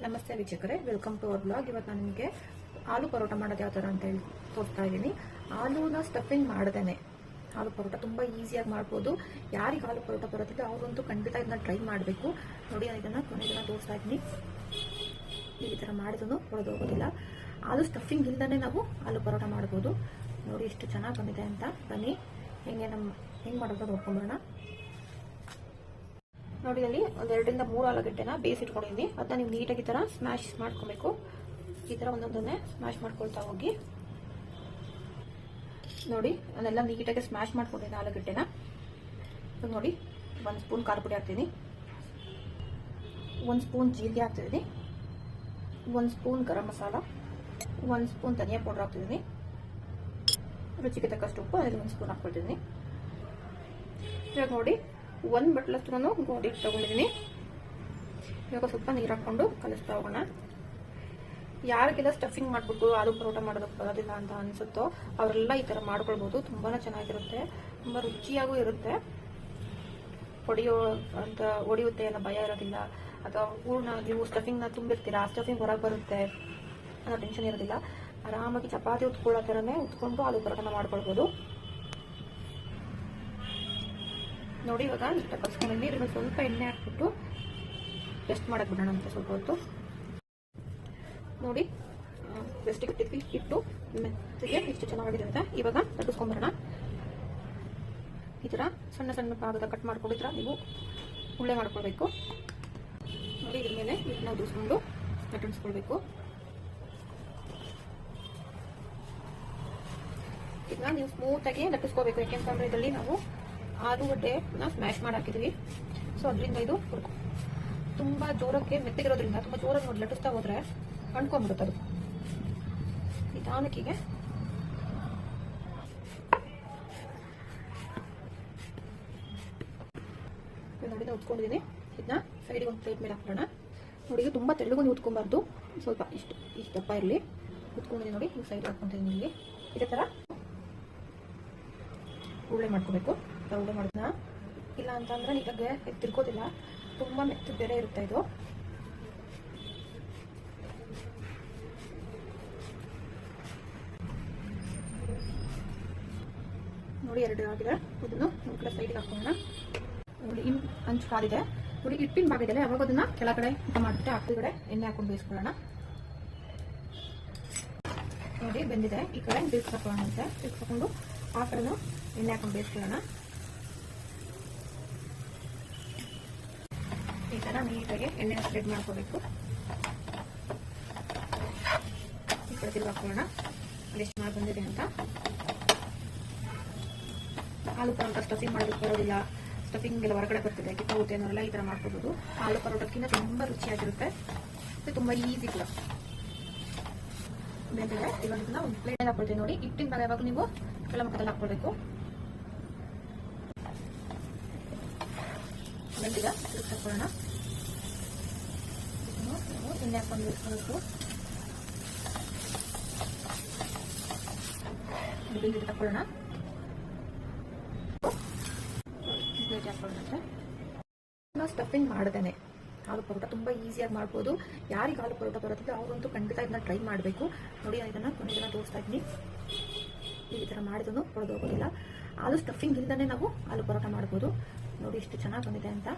ನಮಸ್ತೆ ವೀಕ್ಷಕರೇ, welcome to our blog. ಇವತ್ತು ನಾನು ನಿಮಗೆ ಆಲೂ ಪರೋಟ ಮಾಡೋದು ಯಾವ ಥರ ಅಂತ ಹೇಳಿ ತೋರಿಸ್ತಾ ಇದ್ದೀನಿ. ಆಲೂನ ಸ್ಟಫಿಂಗ್ ಮಾಡ್ದೇನೆ ಆಲೂ ಪರೋಟ ತುಂಬ ಈಸಿಯಾಗಿ ಮಾಡ್ಬೋದು. ಯಾರಿಗೆ ಆಲೂ ಪರೋಟ ಬರೋದಿಲ್ಲ ಅವರಂತೂ ಖಂಡಿತ ಇದನ್ನ ಟ್ರೈ ಮಾಡಬೇಕು. ನೋಡಿ, ಇದನ್ನು ಕೊನೆಗೆ ತೋರಿಸ್ತಾ ಇದ್ದೀನಿ. ಈ ಥರ ಮಾಡಿದ್ರು ಹೊಡೆದೋಗೋದಿಲ್ಲ. ಆಲೂ ಸ್ಟಫಿಂಗ್ ಇಲ್ದೇ ನಾವು ಆಲೂ ಪರೋಟ ಮಾಡ್ಬೋದು. ನೋಡಿ ಎಷ್ಟು ಚೆನ್ನಾಗಿ ಬಂದಿದೆ ಅಂತ. ಬನ್ನಿ ಹೆಂಗೆ ಮಾಡೋದು ನೋಡ್ಕೊಂಡ್ಬರೋಣ. ನೋಡಿ, ಅಲ್ಲಿ ಒಂದು 2 ರಿಂದ 3 ಆಲೂಗಡ್ಡೆನ ಬೇಯಿಸಿಟ್ಕೊಂಡಿದ್ದೀನಿ. ಅದನ್ನ ನೀವು ನೀಟಾಗಿ ಈ ಥರ ಸ್ಮ್ಯಾಶ್ ಮಾಡ್ಕೊಬೇಕು. ಈ ಥರ ಒಂದೊಂದನ್ನೇ ಸ್ಮ್ಯಾಶ್ ಮಾಡ್ಕೊಳ್ತಾ ಹೋಗಿ. ನೋಡಿ, ನಾನೆಲ್ಲ ನೀಟಾಗಿ ಸ್ಮ್ಯಾಶ್ ಮಾಡ್ಕೊಂಡಿದ್ದೀನಿ ಆಲೂಗಡ್ಡೆನ. ನೋಡಿ, 1 ಸ್ಪೂನ್ ಖಾರ ಪುಡಿ ಹಾಕ್ತೀನಿ, 1 ಸ್ಪೂನ್ ಜೀರಿಗೆ ಹಾಕ್ತಿದ್ದೀನಿ, 1 ಸ್ಪೂನ್ ಗರಂ ಮಸಾಲ, 1 ಸ್ಪೂನ್ ಧನಿಯಾ ಪೌಡರ್ ಹಾಕ್ತಿದ್ದೀನಿ, ರುಚಿಗೆ ತಕ್ಕಷ್ಟು ಉಪ್ಪು ಅದರಲ್ಲಿ 1 ಸ್ಪೂನ್ ಹಾಕ್ಕೊಳ್ತಿದ್ದೀನಿ. ಇವಾಗ ನೋಡಿ, 1 ಬಟ್ಲಷ್ಟು ನಾನು ಗೋಧಿ ಹಿಟ್ಟು ತಗೊಂಡಿದ್ದೀನಿ. ಇವಾಗ ಸ್ವಲ್ಪ ನೀರು ಹಾಕ್ಕೊಂಡು ಕಲಿಸ್ತಾ ಹೋಗೋಣ. ಯಾರಿಗೆಲ್ಲ ಸ್ಟಫಿಂಗ್ ಮಾಡ್ಬಿಟ್ಟು ಆಲೂ ಪರೋಟ ಮಾಡೋದಕ್ಕೆ ಬರೋದಿಲ್ಲ ಅಂತ ಅನ್ಸುತ್ತೋ ಅವರೆಲ್ಲ ಈ ಥರ ಮಾಡ್ಕೊಳ್ಬೋದು. ತುಂಬಾ ಚೆನ್ನಾಗಿರುತ್ತೆ, ತುಂಬ ರುಚಿಯಾಗೂ ಇರುತ್ತೆ. ಹೊಡೆಯುತ್ತೆ ಅನ್ನೋ ಭಯ ಇರೋದಿಲ್ಲ. ಅಥವಾ ನೀವು ಸ್ಟಫಿಂಗ್ನ ತುಂಬಿರ್ತೀರಾ, ಆ ಸ್ಟಫಿಂಗ್ ಹೊರಗೆ ಬರುತ್ತೆ ಅನ್ನೋ ಟೆನ್ಷನ್ ಇರೋದಿಲ್ಲ. ಆರಾಮಾಗಿ ಚಪಾತಿ ಉತ್ಕೊಳ್ಳೋ ಥರನೇ ಉತ್ಕೊಂಡು ಆಲೂ ಪರೋಟನ ಮಾಡ್ಕೊಳ್ಬೋದು. ನೋಡಿ, ಇವಾಗ ಇಷ್ಟ ಕಲ್ಸ್ಕೊಂಡಿದ್ದೀನಿ. ಇದ್ರಲ್ಲಿ ಸ್ವಲ್ಪ ಎಣ್ಣೆ ಹಾಕ್ಬಿಟ್ಟು ರೆಸ್ಟ್ ಮಾಡಕ್ಕೆ ಬಿಡೋಣ ಅಂತ ಸ್ವಲ್ಪ ಹೊತ್ತು. ನೋಡಿ, ರೆಸ್ಟಿಗೆ ಇಟ್ಟಿದ್ವಿ. ಹಿಟ್ಟು ಮೆತ್ತಿಗೆ ಇಷ್ಟು ಚೆನ್ನಾಗಿದೆ ಅಂತ. ಇವಾಗ ಲಟ್ಟಿಸ್ಕೊಂಬರೋಣ. ಈ ಥರ ಸಣ್ಣ ಸಣ್ಣ ಭಾಗದ ಕಟ್ ಮಾಡ್ಕೊಂಡಿದ್ರ ನೀವು ಉಳ್ಳೆ ಮಾಡ್ಕೊಳ್ಬೇಕು. ನೋಡಿ, ಇದ್ರ ಮೇಲೆ ಹಿಟ್ಟನ್ನ ಉದುರಿಸ್ಕೊಂಡು ಲಟ್ಟಿಸ್ಕೊಳ್ಬೇಕು. ಇದನ್ನ ನೀವು ಸ್ಮೂತಾಗಿ ಲಟ್ಟಿಸ್ಕೋಬೇಕು. ಯಾಕೆಂತಂದ್ರೆ ಇದರಲ್ಲಿ ನಾವು ಆಲೂಗಡ್ಡೆನ ಸ್ಮ್ಯಾಶ್ ಮಾಡಿ ಹಾಕಿದ್ವಿ. ಸೊ ಅದರಿಂದ ಇದು ತುಂಬ ಜೋರಕ್ಕೆ ಮೆತ್ತಗಿರೋದ್ರಿಂದ ತುಂಬ ಜೋರಾಗಿ ನೋಡಿ ಲಟ್ಟಿಸ್ತಾ ಹೋದ್ರೆ ಅಂಟ್ಕೊಂಡ್ಬಿಡುತ್ತೆ. ಅದು ನಿಧಾನಕ್ಕಿಗೆ ನೋಡಿ ಉತ್ಕೊಂಡಿದ್ದೀನಿ. ಇದನ್ನ ಸೈಡಿಗೆ ಒಂದು ಪ್ಲೇಟ್ ಮೇಲೆ ಹಾಕೋಣ. ನೋಡಿ, ಇದು ತುಂಬ ತೆಳ್ಳಗೂ ನೀವು ಉತ್ಕೊಬಾರ್ದು, ಸ್ವಲ್ಪ ಇಷ್ಟು ದಪ್ಪ ಇರಲಿ. ಉತ್ಕೊಂಡಿದ್ದೀನಿ ನೋಡಿ, ಈಗ ಸೈಡ್ ಹಾಕ್ಕೊಂತೀನಿ. ಇಲ್ಲಿ ಇದೇ ಥರ ಉಳ್ಳೆ ಮಾಡ್ಕೋಬೇಕು. ಉಳ್ಳೆ ಮಾಡೋದನ್ನ ಇಲ್ಲ ಅಂತಂದ್ರೆ ನೀಟಾಗೆ ತಿರ್ಗೋದಿಲ್ಲ, ತುಂಬ ಮೆತ್ತು ಬೇರೆ ಇರುತ್ತೆ ಇದು. ನೋಡಿ, 2 ಆಗಿದೆ. ಇದನ್ನು ಒಂದು ಕಡೆ ಸೈಡ್ಗೆ ಹಾಕೋಣ. ನೋಡಿ, ಅಂಚು ಕಾದಿದೆ. ನೋಡಿ, ಹಿಟ್ಟಿನ ಭಾಗ ಇದೆ, ಯಾವಾಗ ಅದನ್ನ ಕೆಳಗಡೆ ಊಟ ಮಾಡಿಬಿಟ್ಟು ಆ ಕಡೆ ಎಣ್ಣೆ ಹಾಕೊಂಡು ಬೇಯಿಸ್ಕೊಳ್ಳೋಣ. ನೋಡಿ, ಬೆಂದಿದೆ. ಈ ಕಡೆ ಬೇಯಿಸ್ಕೊಳ್ಳೋಣ ಅಂತ ಬೇಯಿಸ್ಕೊಂಡು ಆ ಕಡೆನೂ ಎಣ್ಣೆ ಹಾಕೊಂಡು ಬೇಯಿಸ್ಕೊಳ್ಳೋಣ. ಈ ಥರ ನೀಟಾಗಿ ಎಣ್ಣೆ ಸ್ಪ್ರೆಡ್ ಮಾಡ್ಕೋಬೇಕು. ಈ ಕಡೆ ತಿರುಗಿ ಹಾಕೊಳ್ಳೋಣ. ಎಷ್ಟು ಮಾಡಿ ಬಂದಿದೆ ಅಂತ. ಆಲೂ ಪರೋಟ ಸ್ಟಫಿಂಗ್ ಮಾಡೋದಕ್ಕೆ ಬರೋದಿಲ್ಲ, ಸ್ಟಫಿಂಗ್ ಎಲ್ಲ ಹೊರಗಡೆ ಬರ್ತಿದೆ, ಕಿತ್ತೋಗುತ್ತೆ ಅನ್ನೋರೆಲ್ಲ ಈ ಥರ ಮಾಡ್ಕೋಬೋದು. ಆಲೂ ಪರೋಟಕ್ಕಿಂತ ತುಂಬ ರುಚಿಯಾಗಿರುತ್ತೆ, ತುಂಬ ಈಸಿ ಕೂಡ. ಬೆಂದಿದೆ. ಇವಾಗ ಇದನ್ನ ಒಂದು ಪ್ಲೇಟ್ ಹಾಕೊಳ್ತೀವಿ. ನೋಡಿ, ಹಿಟ್ಟಿನ ಭಾಗ ಯಾವಾಗ ನೀವು ಕೆಳ ಮಟ್ಟದಲ್ಲಿ ಹಾಕ್ಕೊಳ್ಬೇಕು. ಬೆಂದಿದೆ, ಹಾಕೊಳ್ಳೋಣ. ಎಣ್ಣೆ ಹಾಕೊಂಡು ಬೇಯಿಸ್ಕೊಳ್ಬೇಕು. ಬೆಂದಿದೆ ತಗೊಳ್ಳೋಣ. ಪ್ಲೇಟ್ ಹಾಕೊಳ್ಳೋಣ. ಸ್ಟಫಿಂಗ್ ಮಾಡ್ದೇನೆ ಆಲೂ ಪರೋಟ ತುಂಬ ಈಸಿಯಾಗಿ ಮಾಡ್ಬೋದು. ಯಾರಿಗೆ ಆಲೂ ಪರೋಟ ಬರೋದಿಲ್ಲ ಅವರಂತೂ ಖಂಡಿತ ಇದನ್ನ ಟ್ರೈ ಮಾಡಬೇಕು. ನೋಡಿ, ಇದನ್ನು ಕೊನೆಗೆ ತೋರಿಸ್ತಾ ಇದ್ದೀನಿ. ಈ ಥರ ಮಾಡಿದ್ರು ಹೊಡೆದೋಗೋದಿಲ್ಲ. ಆಲೂ ಸ್ಟಫಿಂಗ್ ಇಲ್ದೇ ನಾವು ಆಲೂ ಪರೋಟ ಮಾಡ್ಬೋದು. ನೋಡಿ ಎಷ್ಟು ಚೆನ್ನಾಗಿ ಬಂದಿದೆ ಅಂತ.